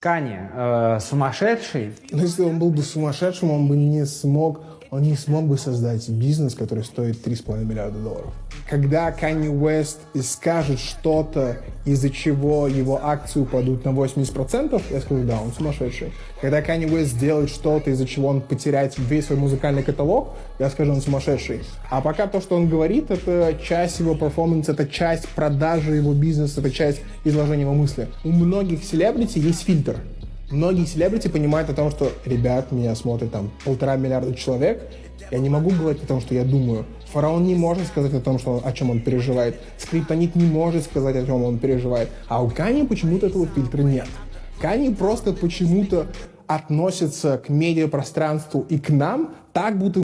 Кани сумасшедший. Но если он был бы сумасшедшим, он не смог бы создать бизнес, который стоит $3,5 миллиарда. Когда Kanye West скажет что-то, из-за чего его акции упадут на 80%, я скажу, да, он сумасшедший. Когда Kanye West сделает что-то, из-за чего он потеряет весь свой музыкальный каталог, я скажу, он сумасшедший. А пока то, что он говорит, это часть его перформанса, это часть продажи его бизнеса, это часть изложения его мысли. У многих селебрити есть фильтр. Многие селебрити понимают о том, что, ребят, меня смотрят там 1,5 миллиарда человек, я не могу говорить о том, что я думаю. Фараон не может сказать о том, о чем он переживает. Скриптонит не может сказать, о чем он переживает. А у Кани почему-то этого фильтра нет. Кани просто почему-то относится к медиапространству и к нам так, будто